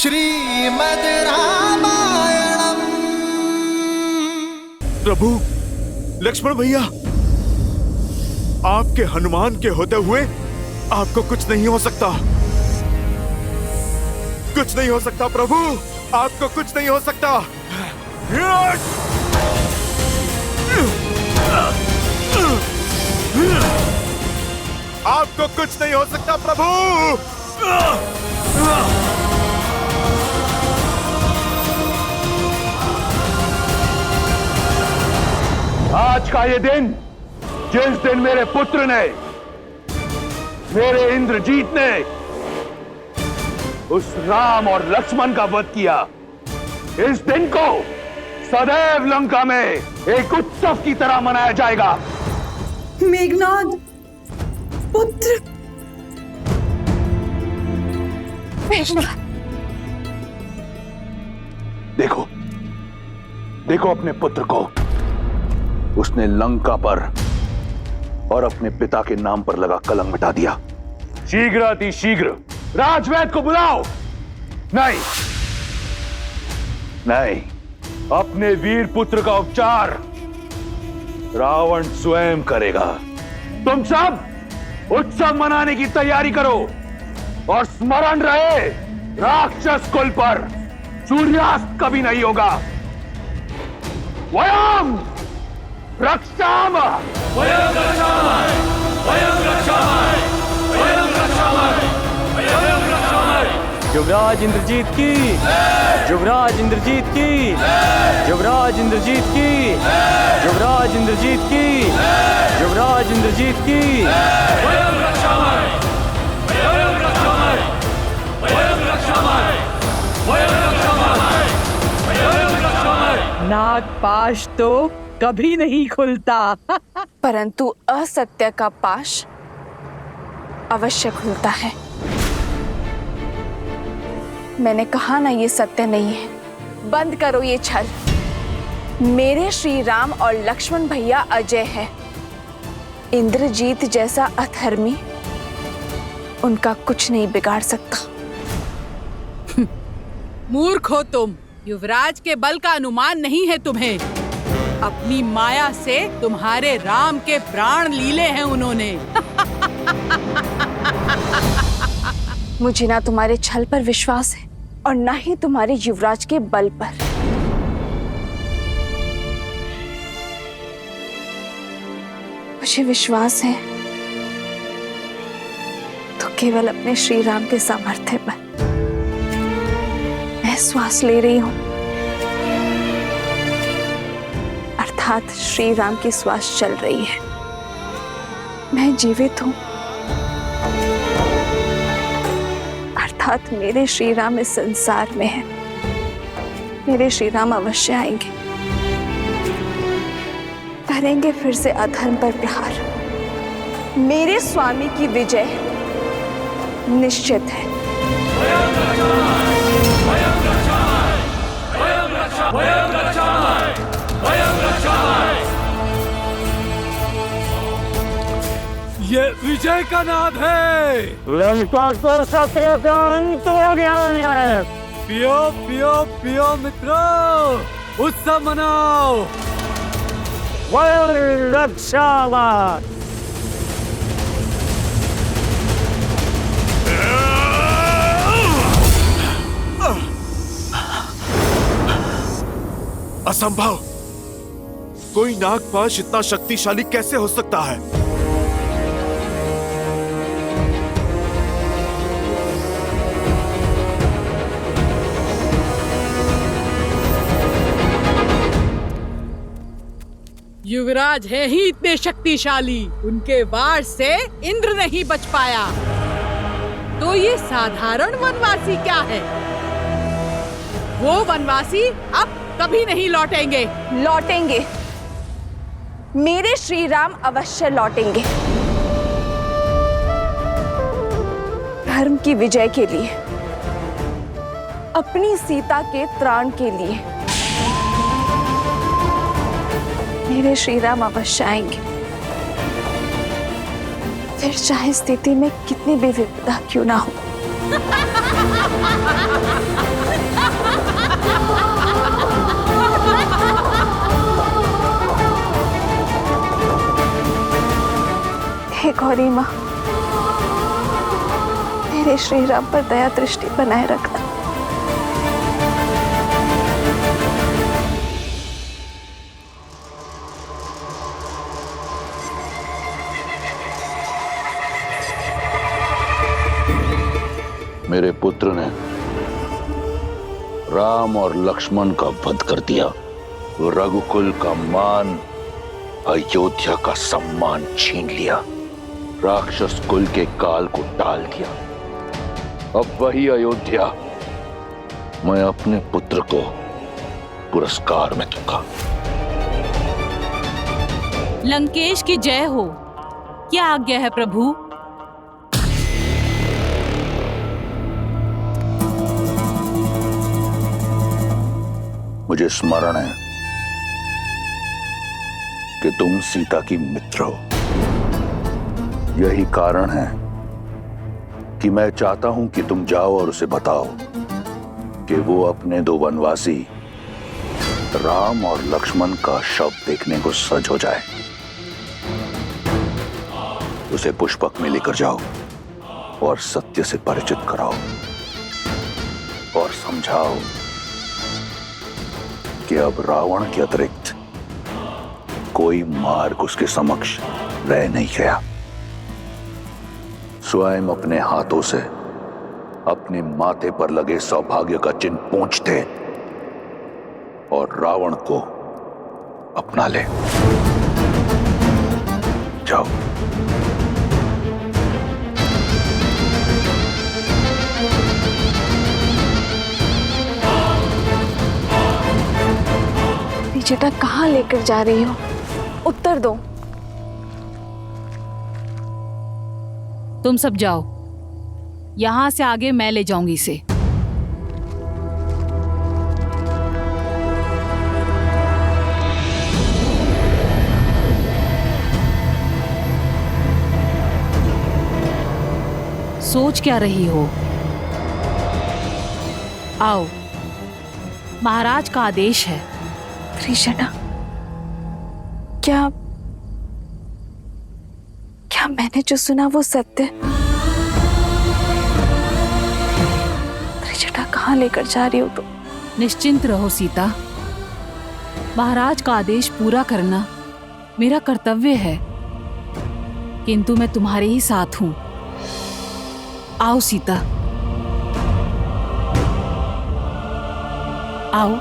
श्रीमद् रामायणम। प्रभु लक्ष्मण भैया, आपके हनुमान के होते हुए आपको कुछ नहीं हो सकता। कुछ नहीं हो सकता प्रभु, आपको कुछ नहीं हो सकता। आपको कुछ नहीं हो सकता प्रभु। आज का ये दिन, जिस दिन मेरे पुत्र ने, मेरे इंद्रजीत ने उस राम और लक्ष्मण का वध किया, इस दिन को सदैव लंका में एक उत्सव की तरह मनाया जाएगा। मेघनाद पुत्र। देखो, देखो अपने पुत्र को। उसने लंका पर और अपने पिता के नाम पर लगा कलंक मिटा दिया। शीघ्र अति शीघ्र राजवैद्य को बुलाओ। नहीं नहीं, अपने वीर पुत्र का उपचार रावण स्वयं करेगा। तुम सब उत्सव मनाने की तैयारी करो और स्मरण रहे, राक्षस कुल पर सूर्यास्त कभी नहीं होगा। वयम रक्षामः, वयम रक्षामः, वयम रक्षामः, वयम रक्षामः, वयम रक्षामः। युवराज इंद्रजीत की, युवराज इंद्रजीत की, युवराज इंद्रजीत की, युवराज इंद्रजीत की, युवराज इंद्रजीत की। वयम रक्षामः, वयम रक्षामः, वयम रक्षामः, वयम रक्षामः, वयम रक्षामः। नागपाश तो कभी नहीं खुलता परंतु असत्य का पाश अवश्य खुलता है। मैंने कहा ना, ये सत्य नहीं है। बंद करो ये छल। मेरे श्री राम और लक्ष्मण भैया अजय है। इंद्रजीत जैसा अधर्मी उनका कुछ नहीं बिगाड़ सकता। मूर्ख हो तुम। युवराज के बल का अनुमान नहीं है तुम्हें। अपनी माया से तुम्हारे राम के प्राण लीले हैं उन्होंने। मुझे ना तुम्हारे छल पर विश्वास है और ना ही तुम्हारे युवराज के बल पर। मुझे विश्वास है तो केवल अपने श्री राम के सामर्थ्य पर। मैं श्वास ले रही हूं, अर्थात श्री राम की श्वास चल रही है। मैं जीवित हूं, अर्थात मेरे श्री राम इस संसार में है। मेरे श्री राम अवश्य आएंगे, करेंगे फिर से अधर्म पर प्रहार। मेरे स्वामी की विजय निश्चित है। ये विजय का नाद है। पियो पियो पियो मित्रों, उत्सव मनाओ। असंभव। कोई नागपाश इतना शक्तिशाली कैसे हो सकता है? युवराज है ही इतने शक्तिशाली, उनके वार से इंद्र नहीं बच पाया। तो ये साधारण वनवासी क्या है? वो वनवासी अब कभी नहीं लौटेंगे। लौटेंगे, मेरे श्री राम अवश्य लौटेंगे। धर्म की विजय के लिए, अपनी सीता के त्राण के लिए मेरे श्री राम अवश्य आएंगे। फिर चाहे स्थिति में कितनी भी विपदा क्यों ना हो। गौरी माँ, मेरे श्री राम पर दया दृष्टि बनाए रखना। मेरे पुत्र ने राम और लक्ष्मण का वध कर दिया, रघुकुल का मान, अयोध्या का सम्मान छीन लिया, राक्षस कुल के काल को टाल दिया। अब वही अयोध्या मैं अपने पुत्र को पुरस्कार में दूंगा। लंकेश की जय हो। क्या आज्ञा है प्रभु? मुझे स्मरण है कि तुम सीता की मित्र हो। यही कारण है कि मैं चाहता हूं कि तुम जाओ और उसे बताओ कि वो अपने दो वनवासी राम और लक्ष्मण का शव देखने को सज हो जाए। उसे पुष्पक में लेकर जाओ और सत्य से परिचित कराओ और समझाओ कि अब रावण के अतिरिक्त कोई मार्ग उसके समक्ष रह नहीं गया। स्वयं अपने हाथों से अपने माथे पर लगे सौभाग्य का चिन्ह पोंछते और रावण को अपना ले। जाओ। बेटा कहाँ लेकर जा रही हो? उत्तर दो। तुम सब जाओ, यहां से आगे मैं ले जाऊंगी इसे। सोच क्या रही हो? आओ, महाराज का आदेश है। कृष्णा, क्या मैंने जो सुना वो सत्य? कृष्णा कहाँ लेकर जा रही हो तुम? निश्चिंत रहो सीता, महाराज का आदेश पूरा करना मेरा कर्तव्य है, किंतु मैं तुम्हारे ही साथ हूं। आओ सीता, आओ।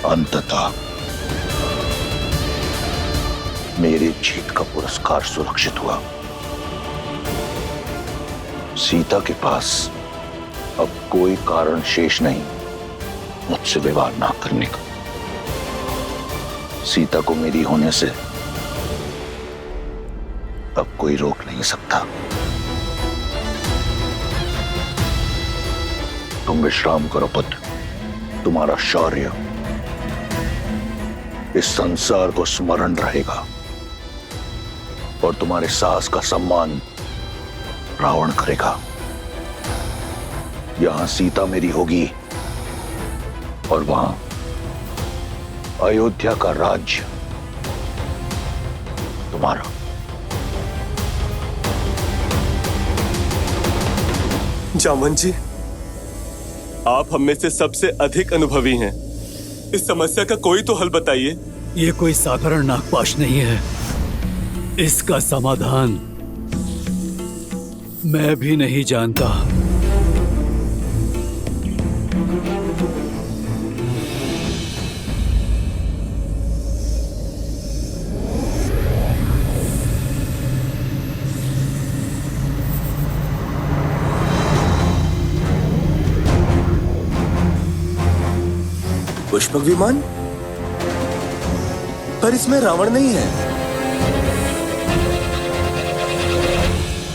अंततः मेरी जीत का पुरस्कार सुरक्षित हुआ। सीता के पास अब कोई कारण शेष नहीं मुझसे विवाह ना करने का। सीता को मेरी होने से अब कोई रोक नहीं सकता। तुम विश्राम करो पुत्र, तुम्हारा शौर्य इस संसार को स्मरण रहेगा और तुम्हारे साहस का सम्मान रावण करेगा। यहां सीता मेरी होगी और वहां अयोध्या का राज्य तुम्हारा। जामवंत जी, आप हम में से सबसे अधिक अनुभवी हैं। इस समस्या का कोई तो हल बताइए। ये कोई साधारण नागपाश नहीं है, इसका समाधान मैं भी नहीं जानता। पुष्पक विमान, पर इसमें रावण नहीं है।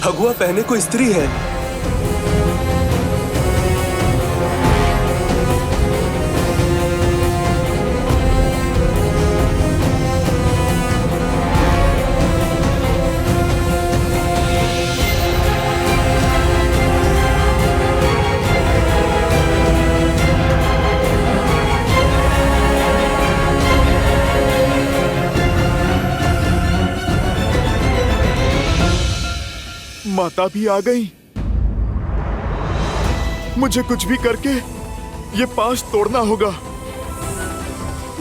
भगवा पहने को स्त्री है। माता भी आ गई। मुझे कुछ भी करके ये पाश तोड़ना होगा,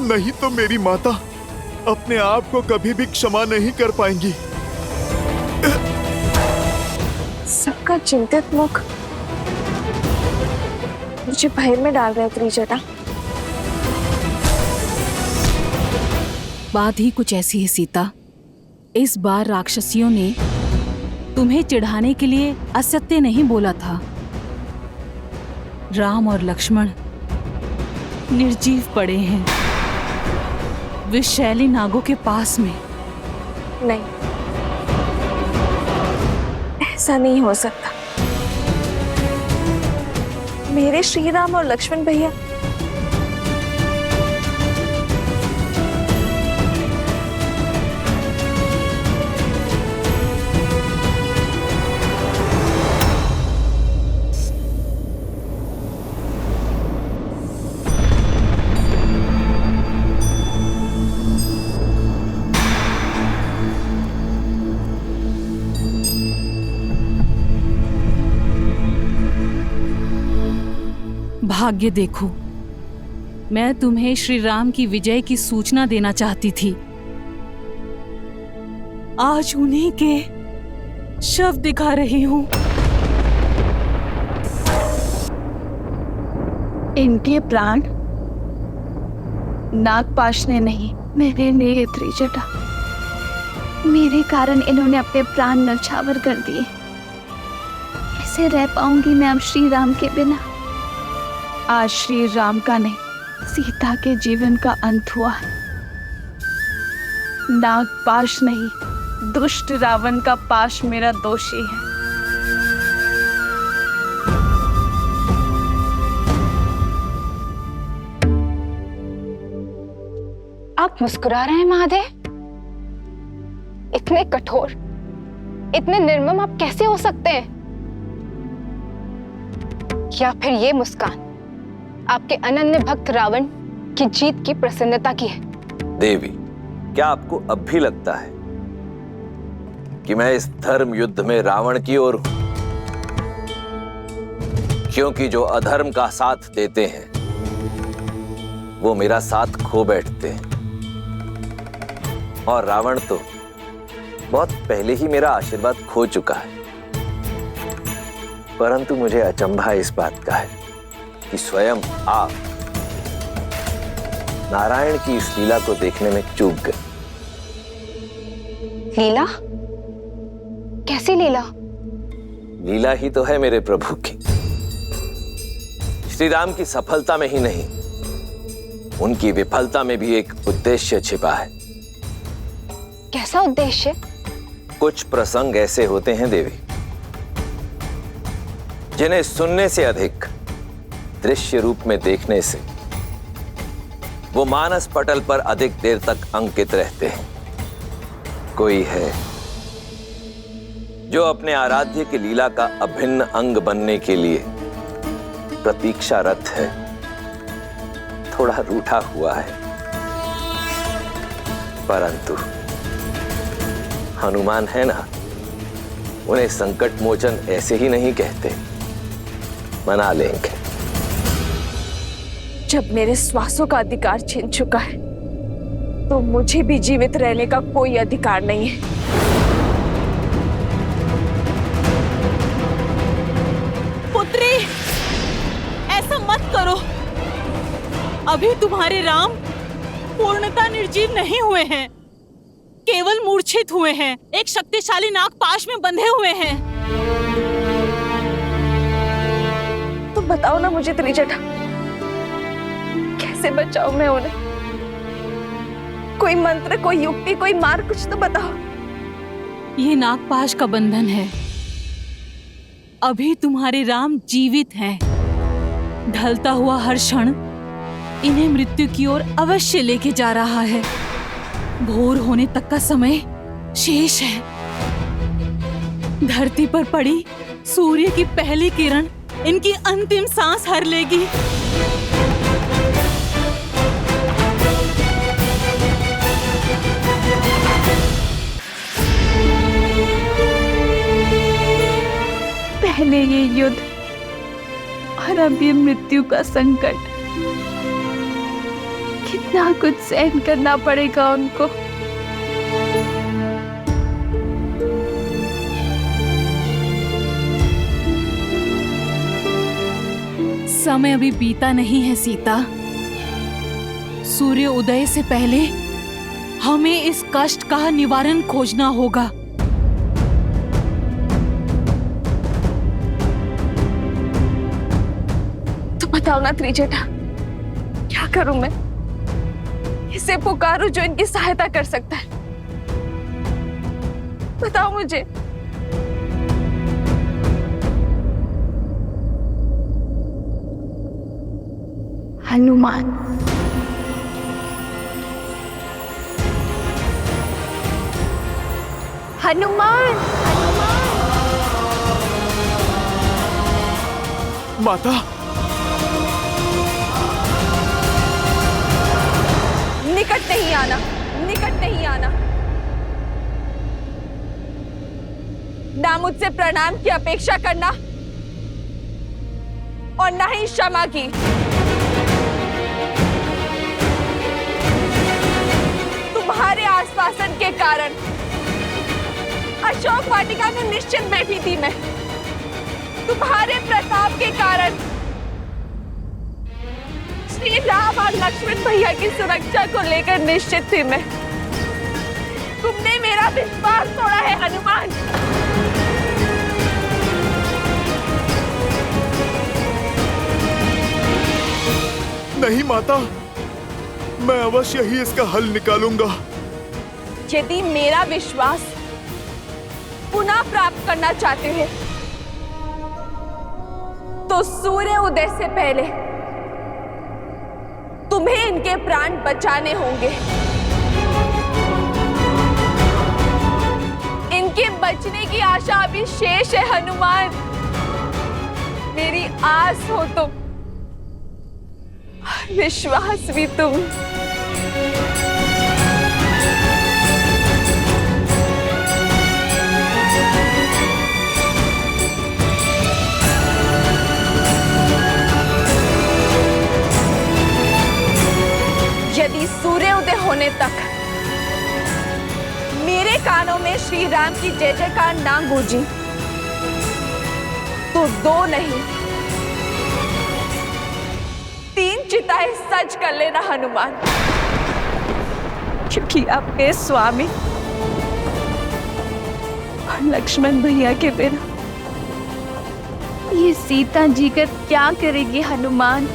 नहीं तो मेरी माता अपने आप को कभी भी क्षमा नहीं कर पाएंगी। सबका चिंतित मुख मुझे भय में डाल रहा है त्रिजटा। बात ही कुछ ऐसी है सीता। इस बार राक्षसियों ने तुम्हें चिढ़ाने के लिए असत्य नहीं बोला था। राम और लक्ष्मण निर्जीव पड़े हैं विषैली नागों के पास में। नहीं, ऐसा नहीं हो सकता। मेरे श्री राम और लक्ष्मण भैया भाग्य देखो, मैं तुम्हें श्री राम की विजय की सूचना देना चाहती थी। आज उन्हीं के शव दिखा रही हूं। इनके प्राण नागपाश ने नहीं, मेरे लिए त्रिजटा। मेरे कारण इन्होंने अपने प्राण नछावर कर दिए। कैसे रह पाऊंगी मैं अब श्री राम के बिना। आज श्री राम का नहीं, सीता के जीवन का अंत हुआ है। नागपाश नहीं, दुष्ट रावण का पाश मेरा दोषी है। आप मुस्कुरा रहे हैं महादेव? इतने कठोर, इतने निर्मम आप कैसे हो सकते हैं? या फिर ये मुस्कान आपके अनन्य भक्त रावण की जीत की प्रसन्नता की है? देवी, क्या आपको अब भी लगता है कि मैं इस धर्म युद्ध में रावण की ओर हूं? क्योंकि जो अधर्म का साथ देते हैं वो मेरा साथ खो बैठते हैं, और रावण तो बहुत पहले ही मेरा आशीर्वाद खो चुका है। परंतु मुझे अचंभा इस बात का है कि स्वयं आप नारायण की इस लीला को देखने में चूक गए। लीला? कैसी लीला? लीला ही तो है मेरे प्रभु की। श्री राम की सफलता में ही नहीं, उनकी विफलता में भी एक उद्देश्य छिपा है। कैसा उद्देश्य? कुछ प्रसंग ऐसे होते हैं देवी, जिन्हें सुनने से अधिक दृश्य रूप में देखने से वो मानस पटल पर अधिक देर तक अंकित रहते हैं। कोई है जो अपने आराध्य की लीला का अभिन्न अंग बनने के लिए प्रतीक्षारत है, थोड़ा रूठा हुआ है। परंतु हनुमान है ना, उन्हें संकट मोचन ऐसे ही नहीं कहते, मना लेंगे। जब मेरे श्वासों का अधिकार छीन चुका है तो मुझे भी जीवित रहने का कोई अधिकार नहीं है। पुत्री, ऐसा मत करो। अभी तुम्हारे राम पूर्णतः निर्जीव नहीं हुए हैं, केवल मूर्छित हुए हैं, एक शक्तिशाली नागपाश में बंधे हुए हैं। तो बताओ ना मुझे त्रिजटा, कैसे कैसे बचाऊं मैं उन्हें? कोई मंत्र, कोई युक्ति, कोई मार्ग कुछ तो बताओ। ये नागपाश का बंधन है। अभी तुम्हारे राम जीवित हैं। ढलता हुआ हर क्षण इन्हें मृत्यु की ओर अवश्य लेके जा रहा है। भोर होने तक का समय शेष है। धरती पर पड़ी सूर्य की पहली किरण इनकी अंतिम सांस हर लेगी। पहले ये युद्ध और अब ये मृत्यु का संकट। कितना कुछ सहन करना पड़ेगा उनको। समय अभी बीता नहीं है सीता। सूर्य उदय से पहले हमें इस कष्ट का निवारण खोजना होगा। तो बताओ ना त्रिजटा, क्या करूं मैं? इसे पुकारूं जो इनकी सहायता कर सकता है। बताओ मुझे। हनुमान। हनुमान। माता, निकट नहीं आना, निकट नहीं आना। ना मुझसे प्रणाम की अपेक्षा करना और ना ही क्षमा की। तुम्हारे आश्वासन के कारण अशोक वाटिका में निश्चित बैठी थी मैं। तुम्हारे प्रताप के कारण श्री राम और लक्ष्मण भैया की सुरक्षा को लेकर निश्चित थी मैं। तुमने मेरा विश्वास तोड़ा है हनुमान। नहीं माता, मैं अवश्य ही इसका हल निकालूंगा। यदि मेरा विश्वास पुनः प्राप्त करना चाहते हैं तो सूर्य उदय से पहले तुम्हें इनके प्राण बचाने होंगे। इनके बचने की आशा अभी शेष है हनुमान। मेरी आस हो तुम, विश्वास भी तुम। यदि सूर्योदय होने तक मेरे कानों में श्री राम की जय जयकार ना गूंजी तो 2 नहीं 3 चिताएं सज कर लेना हनुमान। क्योंकि आपके स्वामी और लक्ष्मण भैया के बिना ये सीता जी का क्या करेगी हनुमान?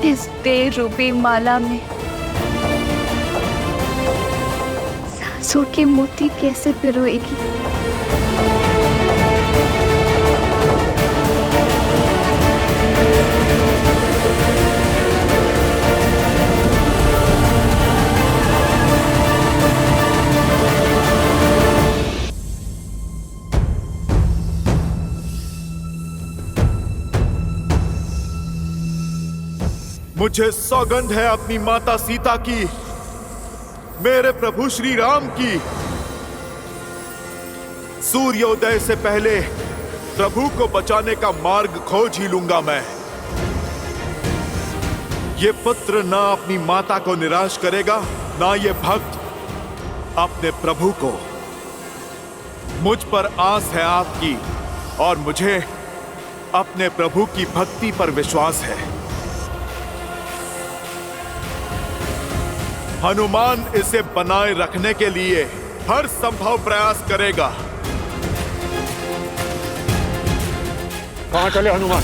इस देह रूपी माला में सांसों के मोती कैसे पिरोएगी? मुझे सौगंध है अपनी माता सीता की, मेरे प्रभु श्री राम की। सूर्योदय से पहले प्रभु को बचाने का मार्ग खोज ही लूंगा मैं। ये पुत्र ना अपनी माता को निराश करेगा, ना ये भक्त अपने प्रभु को। मुझ पर आस है आपकी और मुझे अपने प्रभु की भक्ति पर विश्वास है। हनुमान इसे बनाए रखने के लिए हर संभव प्रयास करेगा। कहां चले हनुमान?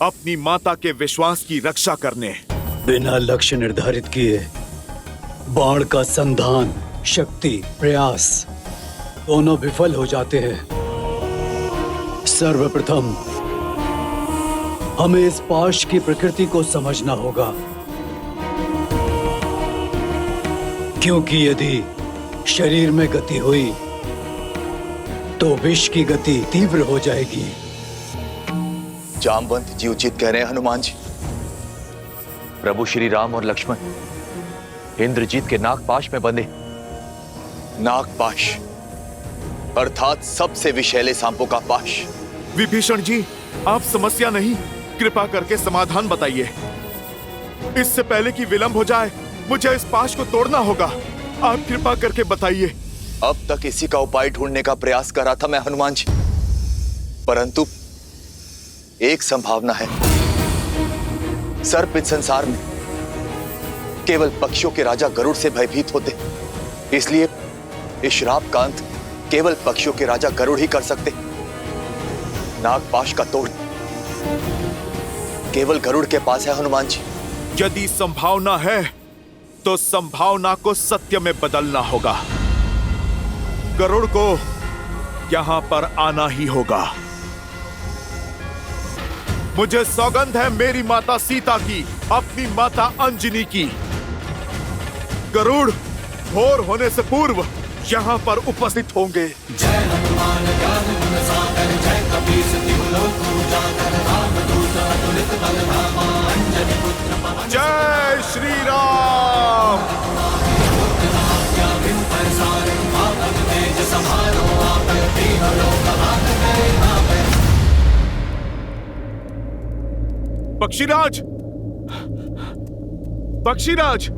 अपनी माता के विश्वास की रक्षा करने। बिना लक्ष्य निर्धारित किए बाण का संधान, शक्ति, प्रयास दोनों विफल हो जाते हैं। सर्वप्रथम हमें इस पाश की प्रकृति को समझना होगा, क्योंकि यदि शरीर में गति हुई तो विष की गति तीव्र हो जाएगी। जामवंत जी उचित कह रहे हैं हनुमान जी। प्रभु श्री राम और लक्ष्मण इंद्रजीत के नागपाश में बंधे। नागपाश अर्थात सबसे विषैले सांपों का पाश। विभीषण जी, आप समस्या नहीं, कृपा करके समाधान बताइए। इससे पहले कि विलंब हो जाए, मुझे इस पाश को तोड़ना होगा। आप कृपा करके बताइए। अब तक इसी का उपाय ढूंढने का प्रयास कर रहा था मैं हनुमान जी, परंतु एक संभावना है। सर्प इस संसार में केवल पक्षियों के राजा गरुड़ से भयभीत होते, इसलिए इस श्राप का अंत केवल पक्षियों के राजा गरुड़ ही कर सकते। नागपाश का तोड़ केवल गरुड़ के पास है हनुमान जी। यदि संभावना है तो संभावना को सत्य में बदलना होगा। गरुड़ को यहां पर आना ही होगा। मुझे सौगंध है मेरी माता सीता की, अपनी माता अंजनी की। गरुड़ भोर होने से पूर्व यहां पर उपस्थित होंगे। जय हनुमान ज्ञान गुण सागर, जय कपीस तिहु लोक उजागर, रामदूत अतुलित बल धामा, अंजनी पुत्र पवन। जय श्री राम। पक्षीराज, पक्षीराज,